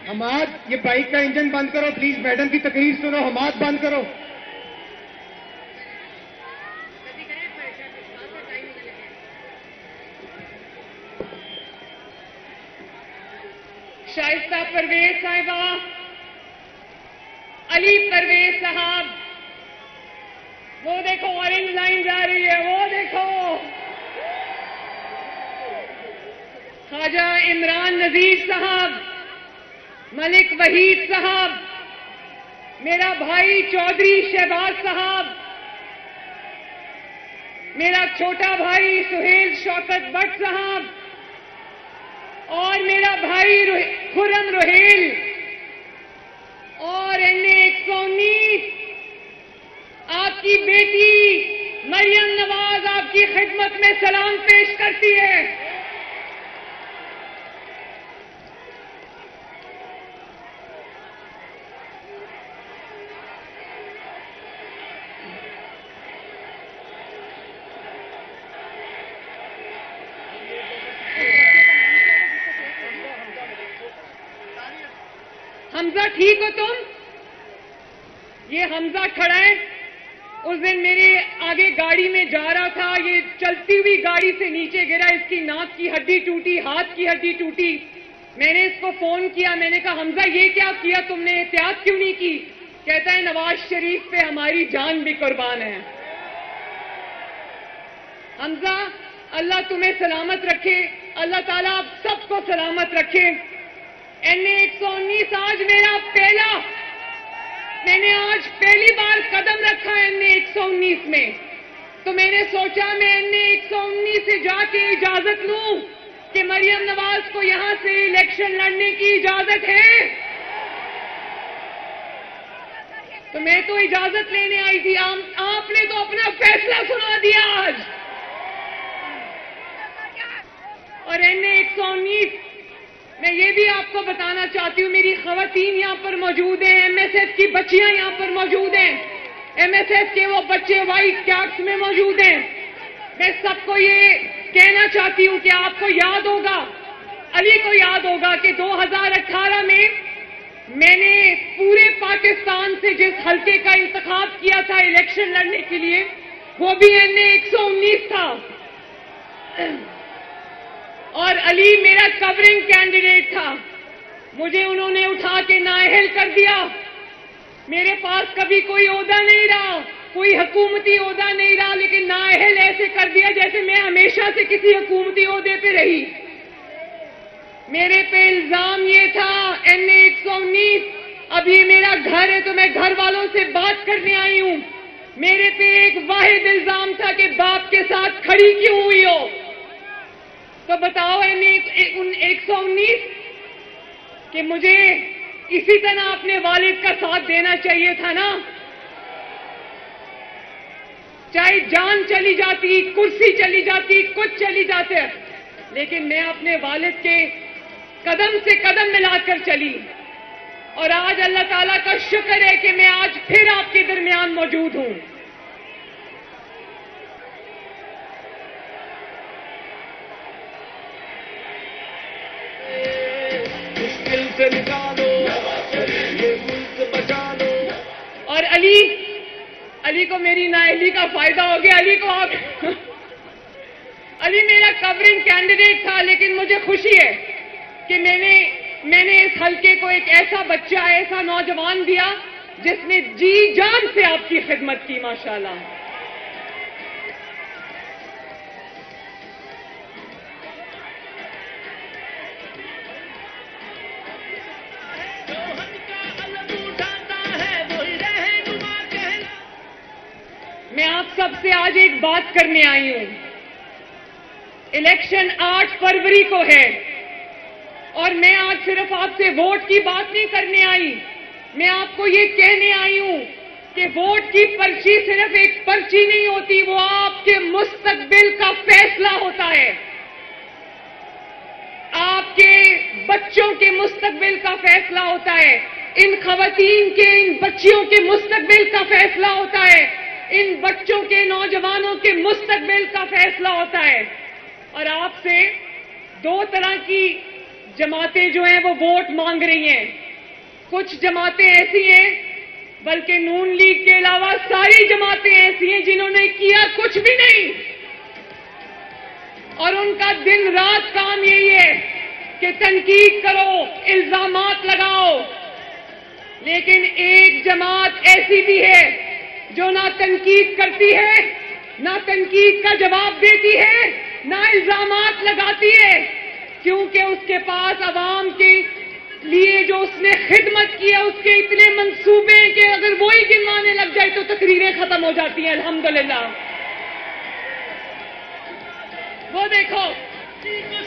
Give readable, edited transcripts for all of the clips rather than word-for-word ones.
حماد، یہ بائک کا انجن بند کرو پلیز، میڈم کی تقریر سنو، حماد بند کرو. شائستہ پرویز صاحبہ، علی پرویز صاحب، وہ دیکھو اورنج لائن جا رہی ہے، وہ دیکھو. خواجہ عمران نذیر صاحب، ملک وحید صاحب، میرا بھائی چودھری شہباز صاحب، میرا چھوٹا بھائی سہیل شوکت بٹ صاحب، اور میرا بھائی خرم روہیل، اور این اے 119 آپ کی بیٹی مریم نواز آپ کی خدمت میں سلام پیش کرتی ہے. حمزہ ٹھیک ہو تم؟ یہ حمزہ کھڑا ہے. اس دن میرے آگے گاڑی میں جا رہا تھا، یہ چلتی ہوئی گاڑی سے نیچے گرا، اس کی ناک کی ہڈی ٹوٹی، ہاتھ کی ہڈی ٹوٹی. میں نے اس کو فون کیا، میں نے کہا حمزہ یہ کیا کیا تم نے، احتیاط کیوں نہیں کی؟ کہتا ہے نواز شریف پہ ہماری جان بھی قربان ہے. حمزہ اللہ تمہیں سلامت رکھے، اللہ تعالیٰ آپ سب کو سلامت رکھے. این اے 119 آج میرا میں نے آج پہلی بار قدم رکھا این اے 119 میں، تو میں نے سوچا میں این اے 119 سے جا کے اجازت لوں کہ مریم نواز کو یہاں سے الیکشن لڑنے کی اجازت ہے. تو میں تو اجازت لینے آئی تھی، آپ نے تو اپنا فیصلہ سنا دیا آج. اور این اے 119 میں یہ بھی آپ کو بتانا چاہتی ہوں، میری خواتین یہاں پر موجود ہیں، ایم ایس ایف کی بچیاں یہاں پر موجود ہیں، ایم ایس ایف کے وہ بچے وائٹ کیپس میں موجود ہیں. میں سب کو یہ کہنا چاہتی ہوں کہ آپ کو یاد ہوگا، علی کو یاد ہوگا کہ 2018 میں نے پورے پاکستان سے جس حلقے کا انتخاب کیا تھا الیکشن لڑنے کے لیے، وہ بھی این اے 119 تھا. اور علی میرا کورنگ کینڈیڈیٹ تھا. مجھے انہوں نے اٹھا کے نااہل کر دیا. میرے پاس کبھی کوئی عہدہ نہیں رہا، کوئی حکومتی عہدہ نہیں رہا، لیکن نااہل ایسے کر دیا جیسے میں ہمیشہ سے کسی حکومتی عہدے پہ رہی. میرے پہ الزام یہ تھا این اے 119 اب یہ میرا گھر ہے تو میں گھر والوں سے بات کرنے آئی ہوں. میرے پہ ایک واحد الزام تھا کہ باپ کے ساتھ کھڑی کیوں ہوئی ہو. تو بتاؤ این اے 119 کہ مجھے اسی طرح اپنے والد کا ساتھ دینا چاہیے تھا نا. چاہے جان چلی جاتی، کرسی چلی جاتی، کچھ چلی جاتے، لیکن میں اپنے والد کے قدم سے قدم ملا کر چلی. اور آج اللہ تعالیٰ کا شکر ہے کہ میں آج پھر آپ کے درمیان موجود ہوں. اور علی کو میری نااہلی کا فائدہ ہو گیا. علی میرا کورنگ کینڈیڈیٹ تھا، لیکن مجھے خوشی ہے کہ میں نے اس حلقے کو ایک ایسا بچہ، ایسا نوجوان دیا جس نے جی جان سے آپ کی خدمت کی. ماشاءاللہ. میں آپ سب سے آج ایک بات کرنے آئی ہوں. الیکشن 8 فروری کو ہے اور میں آج صرف آپ سے ووٹ کی بات نہیں کرنے آئی. میں آپ کو یہ کہنے آئی ہوں کہ ووٹ کی پرچی صرف ایک پرچی نہیں ہوتی، وہ آپ کے مستقبل کا فیصلہ ہوتا ہے. آپ کے بچوں کے مستقبل کا فیصلہ ہوتا ہے. ان خواتین کے، ان بچیوں کے مستقبل کا فیصلہ ہوتا ہے. ان بچوں کے، نوجوانوں کے مستقبل کا فیصلہ ہوتا ہے. اور آپ سے 2 طرح کی جماعتیں جو ہیں وہ ووٹ مانگ رہی ہیں. کچھ جماعتیں ایسی ہیں، بلکہ نون لیگ کے علاوہ ساری جماعتیں ایسی ہیں جنہوں نے کیا کچھ بھی نہیں، اور ان کا دن رات کام یہی ہے کہ تنقید کرو، الزامات لگاؤ. لیکن ایک جماعت ایسی بھی ہے جو نہ تنقید کرتی ہے، نہ تنقید کا جواب دیتی ہے، نہ الزامات لگاتی ہے، کیونکہ اس کے پاس عوام کے لیے جو اس نے خدمت کی ہے اس کے اتنے منصوبے ہیں کہ اگر وہی گنوانے لگ جائے تو تقریریں ختم ہو جاتی ہیں. الحمدللہ. وہ دیکھو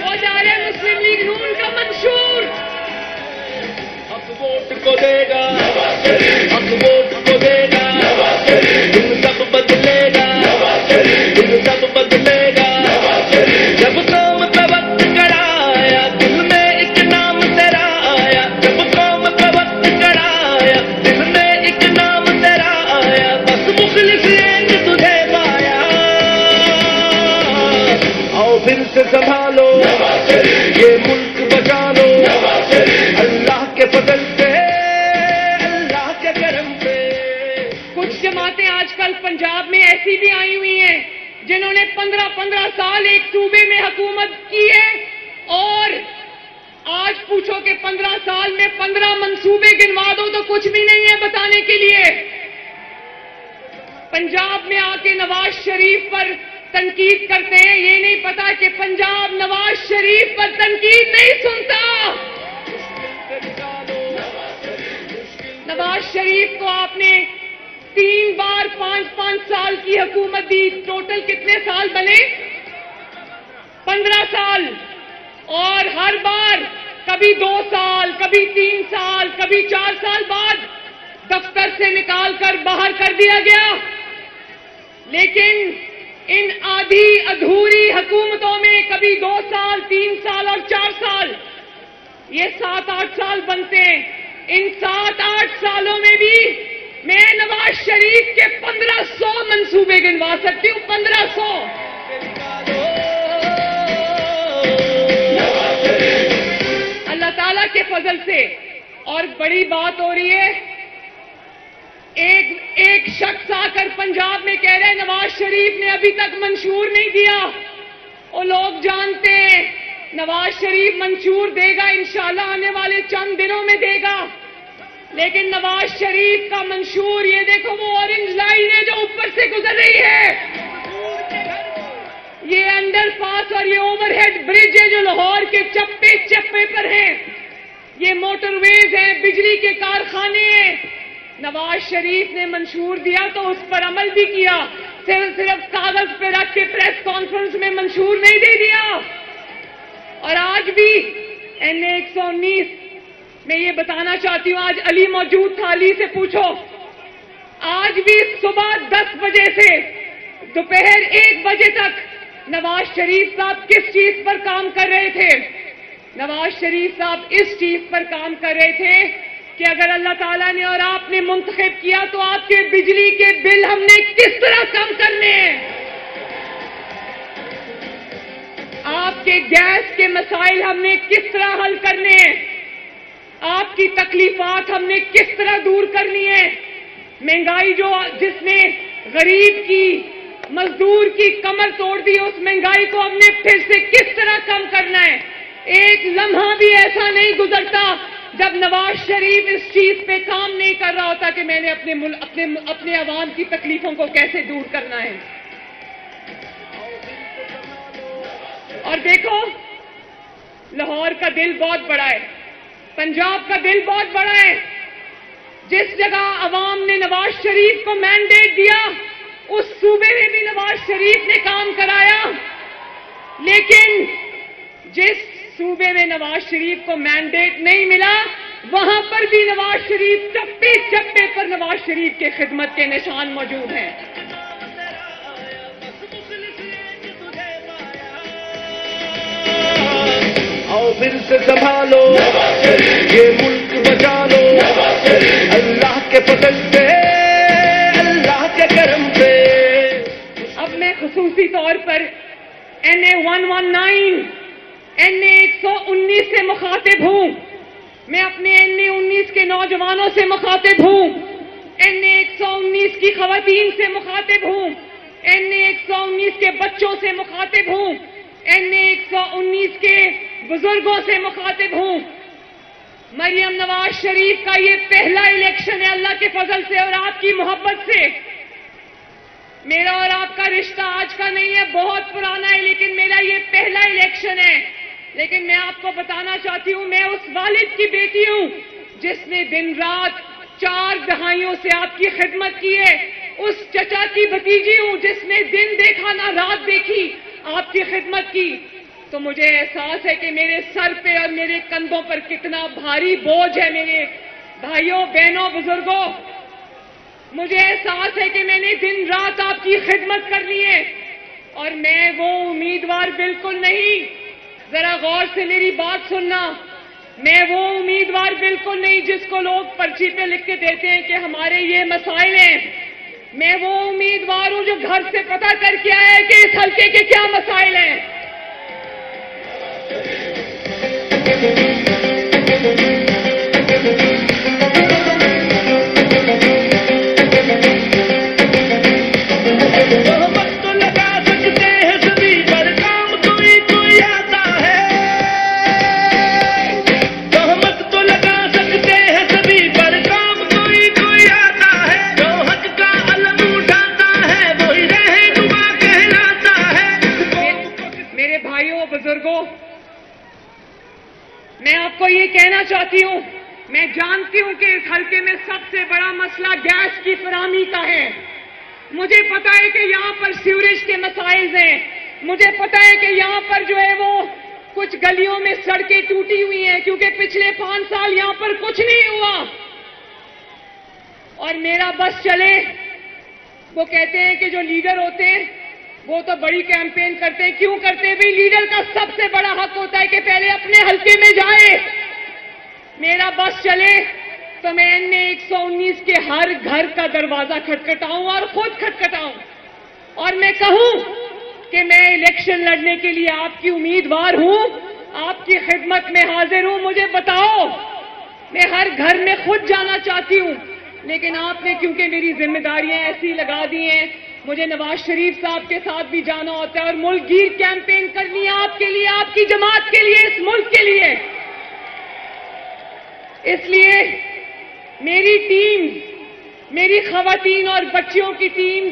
وہ جا رہے ہیں مسلم لیگ نون کا منشور. حق ووٹ کو دے گا، حق ووٹ کو دے گا، دن سب بدلے گا، دن سب بدلے گا. جب قوم کا وقت کڑایا دل میں ایک نام تیرا آیا، جب قوم کا وقت کڑایا دل میں ایک نام تیرا آیا، بس مخلص ایک تجھے پایا. آؤ پھر سے سنبھالو یہ ملک بچا لو، اللہ کے فضل سے، اللہ کے کرم سے. کچھ جماعتیں آج کل پنجاب میں ایسی بھی آئی ہوئی ہیں جنہوں نے 15 سال ایک صوبے میں حکومت کی ہے، اور آج پوچھو کہ 15 سال میں 15 منصوبے گنوا دو تو کچھ بھی نہیں ہے بتانے کے لیے. پنجاب میں آ کے نواز شریف پر تنقید کرتے ہیں، یہ نہیں پتا کہ پنجاب نواز شریف پر تنقید نہیں سنتا. نواز شریف کو آپ نے 3 بار 5 سال کی حکومت دی، ٹوٹل کتنے سال بنے؟ 15 سال. اور ہر بار کبھی 2 سال، کبھی 3 سال، کبھی 4 سال بعد دفتر سے نکال کر باہر کر دیا گیا. لیکن ان آدھی ادھوری حکومتوں میں کبھی 2 سال، 3 سال اور 4 سال، یہ 7-8 سال بنتے ہیں. ان 7-8 سالوں میں بھی میں نواز شریف کے 1500 منصوبے گنوا سکتی ہوں. 1500. اللہ تعالیٰ کے فضل سے. اور بڑی بات ہو رہی ہے، ایک شخص آ کر پنجاب میں کہہ رہے ہیں نواز شریف نے ابھی تک منشور نہیں دیا. وہ لوگ جانتے ہیں نواز شریف منشور دے گا، انشاءاللہ آنے والے چند دنوں میں دے گا. لیکن نواز شریف کا منشور یہ دیکھو، وہ اورنج لائن ہے جو اوپر سے گزر رہی ہے، یہ انڈر پاس اور یہ اوور ہیڈ برج ہے جو لاہور کے چپے چپے پر ہیں، یہ موٹر ویز ہیں، بجلی کے کارخانے ہیں. نواز شریف نے منشور دیا تو اس پر عمل بھی کیا، صرف کاغذ پہ رکھ کے پریس کانفرنس میں منشور نہیں دے دیا. اور آج بھی NA 119 میں یہ بتانا چاہتی ہوں، آج علی موجود تھا، علی سے پوچھو، آج بھی صبح 10 بجے سے دوپہر 1 بجے تک نواز شریف صاحب کس چیز پر کام کر رہے تھے؟ نواز شریف صاحب اس چیز پر کام کر رہے تھے کہ اگر اللہ تعالیٰ نے اور آپ نے منتخب کیا تو آپ کے بجلی کے بل ہم نے کس طرح کم کرنے ہیں، آپ کے گیس کے مسائل ہم نے کس طرح حل کرنے ہیں، آپ کی تکلیفات ہم نے کس طرح دور کرنی ہے. مہنگائی جس نے غریب کی، مزدور کی کمر توڑ دی، اس مہنگائی کو ہم نے پھر سے کس طرح کم کرنا ہے. ایک لمحہ بھی ایسا نہیں گزرتا جب نواز شریف اس چیز پہ کام نہیں کر رہا ہوتا کہ میں نے اپنے عوام کی تکلیفوں کو کیسے دور کرنا ہے. اور دیکھو لاہور کا دل بہت بڑا ہے، پنجاب کا دل بہت بڑا ہے. جس جگہ عوام نے نواز شریف کو مینڈیٹ دیا اس صوبے میں بھی نواز شریف نے کام کرایا. لیکن جس صوبے میں نواز شریف کو مینڈیٹ نہیں ملا وہاں پر بھی نواز شریف چپے چپے پر نواز شریف کے خدمت کے نشان موجود ہیں. آؤ پھر سے سنبھالو یہ ملک بچا لو، اللہ کے فضل سے، اللہ کے کرم سے. اب میں خصوصی طور پر NA 119 NA 119 سے مخاطب ہوں. میں اپنے NA 19 119 کے نوجوانوں سے مخاطب ہوں, NA 119 کی خواتین سے مخاطب ہوں, NA 119 کے بچوں سے مخاطب ہوں, NA 119 کے بزرگوں سے مخاطب ہوں. مریم نواز شریف کا یہ پہلا الیکشن ہے اللہ کے فضل سے اور آپ کی محبت سے. میرا اور آپ کا رشتہ آج کا نہیں ہے, بہت پرانا ہے, لیکن میرا یہ پہلا الیکشن ہے. لیکن میں آپ کو بتانا چاہتی ہوں, میں اس والد کی بیٹی ہوں جس نے دن رات 4 دہائیوں سے آپ کی خدمت کی ہے. اس چچا کی بھتیجی ہوں جس نے دن دیکھا نہ رات دیکھی, آپ کی خدمت کی. تو مجھے احساس ہے کہ میرے سر پہ اور میرے کندھوں پر کتنا بھاری بوجھ ہے. میرے بھائیوں, بہنوں, بزرگوں, مجھے احساس ہے کہ میں نے دن رات آپ کی خدمت کرنی ہے. اور میں وہ امیدوار بالکل نہیں, ذرا غور سے میری بات سننا, میں وہ امیدوار بالکل نہیں جس کو لوگ پرچی پہ لکھ کے دیتے ہیں کہ ہمارے یہ مسائل ہیں. میں وہ امیدوار ہوں جو گھر سے پتہ کر کے آیا ہے کہ اس حلقے کے کیا مسائل ہیں. میں آپ کو یہ کہنا چاہتی ہوں, میں جانتی ہوں کہ اس حلقے میں سب سے بڑا مسئلہ گیس کی فراہمی کا ہے. مجھے پتا ہے کہ یہاں پر سیوریج کے مسائل ہیں. مجھے پتا ہے کہ یہاں پر جو ہے وہ کچھ گلیوں میں سڑکیں ٹوٹی ہوئی ہیں کیونکہ پچھلے 5 سال یہاں پر کچھ نہیں ہوا. اور میرا بس چلے, وہ کہتے ہیں کہ جو لیڈر ہوتے ہیں وہ تو بڑی کیمپین کرتے ہیں. کیوں کرتے ہیں بھائی؟ لیڈر کا سب سے بڑا حق ہوتا ہے کہ پہلے اپنے حلقے میں جائے. میرا بس چلے تو میں NA 119 کے ہر گھر کا دروازہ کھٹکھٹاؤں اور خود کھٹکھٹاؤں اور میں کہوں کہ میں الیکشن لڑنے کے لیے آپ کی امیدوار ہوں, آپ کی خدمت میں حاضر ہوں. مجھے بتاؤ, میں ہر گھر میں خود جانا چاہتی ہوں, لیکن آپ نے کیونکہ میری ذمہ داریاں ایسی لگا دی ہیں, مجھے نواز شریف صاحب کے ساتھ بھی جانا ہوتا ہے اور ملک گیر کیمپین کرنی ہے آپ کے لیے, آپ کی جماعت کے لیے, اس ملک کے لیے. اس لیے میری ٹیم, میری خواتین اور بچیوں کی ٹیم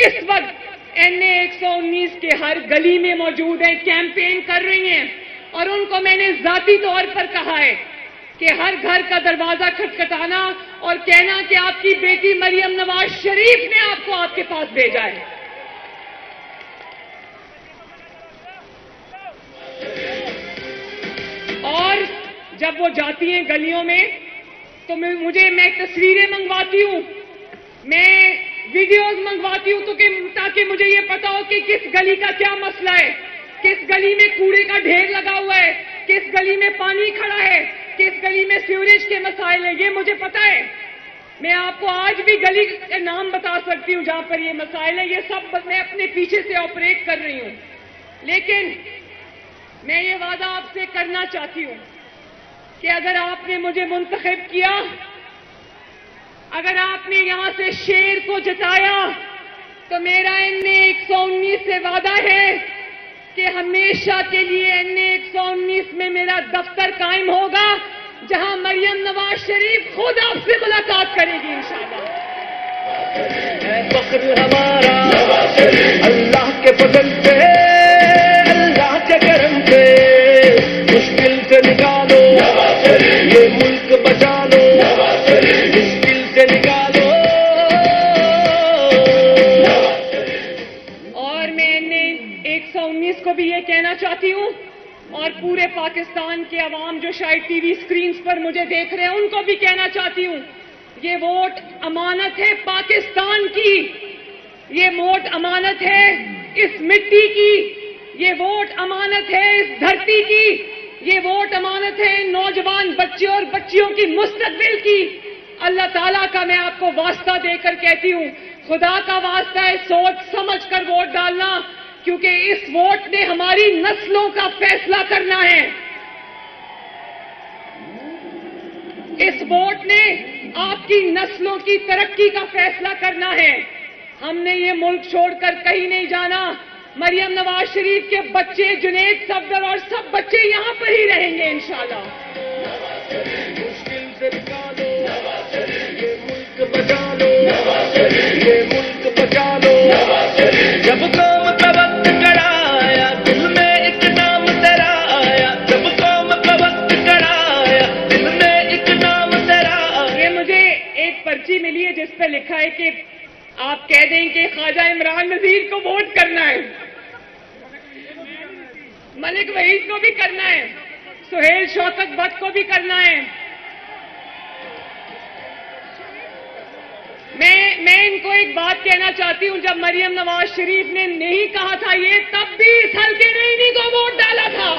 اس وقت NA 119 کے ہر گلی میں موجود ہیں, کیمپین کر رہی ہیں. اور ان کو میں نے ذاتی طور پر کہا ہے کہ ہر گھر کا دروازہ کھٹکھٹانا اور کہنا کہ آپ کی بیٹی مریم نواز شریف نے آپ کو آپ کے پاس بھیجا ہے. اور جب وہ جاتی ہیں گلیوں میں تو میں تصویریں منگواتی ہوں, میں ویڈیوز منگواتی ہوں تاکہ مجھے یہ پتا ہو کہ کس گلی کا کیا مسئلہ ہے, کس گلی میں کوڑے کا ڈھیر لگا ہوا ہے, کس گلی میں پانی کھڑا ہے, کس گلی میں سیوریج کے مسائل ہیں. یہ مجھے پتا ہے. میں آپ کو آج بھی گلی کے نام بتا سکتی ہوں جہاں پر یہ مسائل ہیں. یہ سب میں اپنے پیچھے سے آپریٹ کر رہی ہوں. لیکن میں یہ وعدہ آپ سے کرنا چاہتی ہوں کہ اگر آپ نے مجھے منتخب کیا, اگر آپ نے یہاں سے شیر کو جتایا, تو میرا NA 119 سے وعدہ ہے کہ ہمیشہ کے لیے NA 119 میں میرا دفتر قائم ہوگا جہاں مریم نواز شریف خود آپ سے ملاقات کرے گی انشاءاللہ. فخر ہمارا اللہ کے فضل سے, اللہ کے کرم سے, مشکل سے نکالو یہ ملک بچا لو, مشکل سے نکالو. اور میں NA 119 کو بھی یہ کہنا چاہتی ہوں اور پورے پاکستان کے عوام جو شاید ٹی وی سکرینز پر مجھے دیکھ رہے ہیں ان کو بھی کہنا چاہتی ہوں, یہ ووٹ امانت ہے پاکستان کی, یہ ووٹ امانت ہے اس مٹی کی, یہ ووٹ امانت ہے اس دھرتی کی, یہ ووٹ امانت ہے نوجوان بچے اور بچیوں کی مستقبل کی. اللہ تعالیٰ کا میں آپ کو واسطہ دے کر کہتی ہوں, خدا کا واسطہ ہے, سوچ سمجھ کر ووٹ ڈالنا, کیونکہ اس ووٹ نے ہماری نسلوں کا فیصلہ کرنا ہے. اس ووٹ نے آپ کی نسلوں کی ترقی کا فیصلہ کرنا ہے. ہم نے یہ ملک چھوڑ کر کہیں نہیں جانا. مریم نواز شریف کے بچے، جنید صفدر اور سب بچے یہاں پر ہی رہیں گے انشاءاللہ. مشکل سے نکالو یہ ملک بچا لو، یہ ملک بچا لو. جب قوم کا وقت کڑایا دل میں ایک نام تیرا آیا، جب قوم کا وقت کڑایا دل میں ایک نام تیرا آیا. یہ مجھے ایک پرچی ملی ہے جس پہ لکھا ہے کہ آپ کہہ دیں کہ خواجہ عمران نذیر کو ووٹ کرنا ہے، ملک وحید کو بھی کرنا ہے، سہیل شوکت بٹ کو بھی کرنا ہے. میں ان کو ایک بات کہنا چاہتی ہوں، جب مریم نواز شریف نے نہیں کہا تھا یہ، تب بھی اس حلقے نے انہی کو ووٹ ڈالا تھا.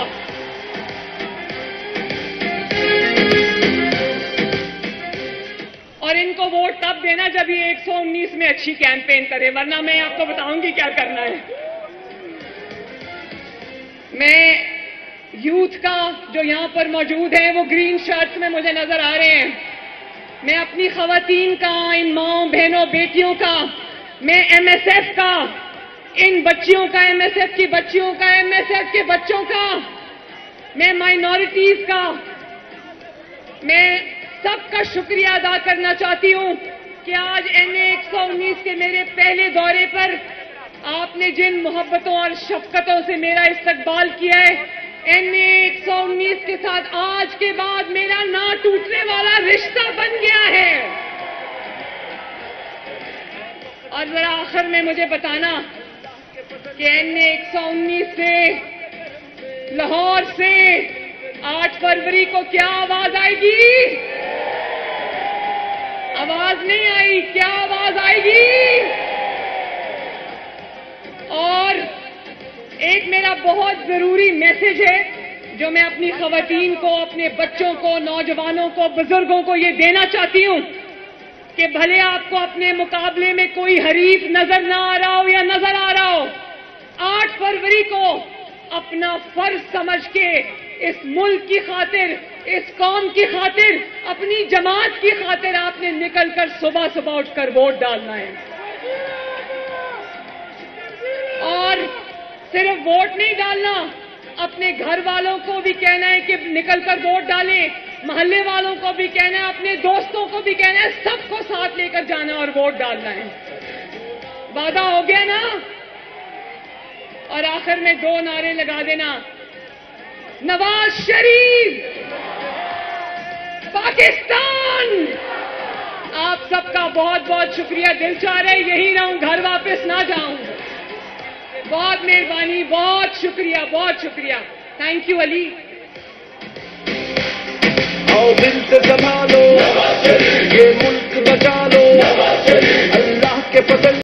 اور ان کو ووٹ تب دینا جب یہ 119 میں اچھی کیمپین کرے، ورنہ میں آپ کو بتاؤں گی کیا کرنا ہے. میں یوتھ کا جو یہاں پر موجود ہے وہ گرین شرٹس میں مجھے نظر آ رہے ہیں. میں اپنی خواتین کا، ان ماؤں بہنوں بیٹیوں کا، میں ایم ایس ایف کا، ان بچیوں کا، ایم ایس ایف کی بچیوں کا، ایم ایس ایف کے بچوں کا، میں مائنورٹیز کا، میں سب کا شکریہ ادا کرنا چاہتی ہوں کہ آج NA-119 کے میرے پہلے دورے پر آپ نے جن محبتوں اور شفقتوں سے میرا استقبال کیا ہے، NA-119 کے ساتھ آج کے بعد میرا نہ ٹوٹنے والا رشتہ بن گیا ہے. اور ذرا آخر میں مجھے بتانا کہ NA-119 سے، لاہور سے 8 فروری کو کیا آواز آئے گی؟ آواز نہیں آئی، کیا آواز آئے گی؟ اور ایک میرا بہت ضروری میسج ہے جو میں اپنی خواتین کو، اپنے بچوں کو، نوجوانوں کو، بزرگوں کو یہ دینا چاہتی ہوں کہ بھلے آپ کو اپنے مقابلے میں کوئی حریف نظر نہ آ رہا ہو یا نظر آ رہا ہو، 8 فروری کو اپنا فرض سمجھ کے اس ملک کی خاطر، اس قوم کی خاطر، اپنی جماعت کی خاطر آپ نے نکل کر صبح صبح اٹھ کر ووٹ ڈالنا ہے. اور صرف ووٹ نہیں ڈالنا، اپنے گھر والوں کو بھی کہنا ہے کہ نکل کر ووٹ ڈالیں، محلے والوں کو بھی کہنا ہے، اپنے دوستوں کو بھی کہنا ہے، سب کو ساتھ لے کر جانا اور ووٹ ڈالنا ہے. وعدہ ہو گیا نا؟ اور آخر میں 2 نعرے لگا دینا: نواز شریف، پاکستان. آپ سب کا بہت بہت شکریہ. دل چاہ رہے یہی رہوں، گھر واپس نہ جاؤں. بہت مہربانی، بہت شکریہ، بہت شکریہ. تھینک یو علی. آؤ دل سے سنبھالو، یہ ملک بچا لو.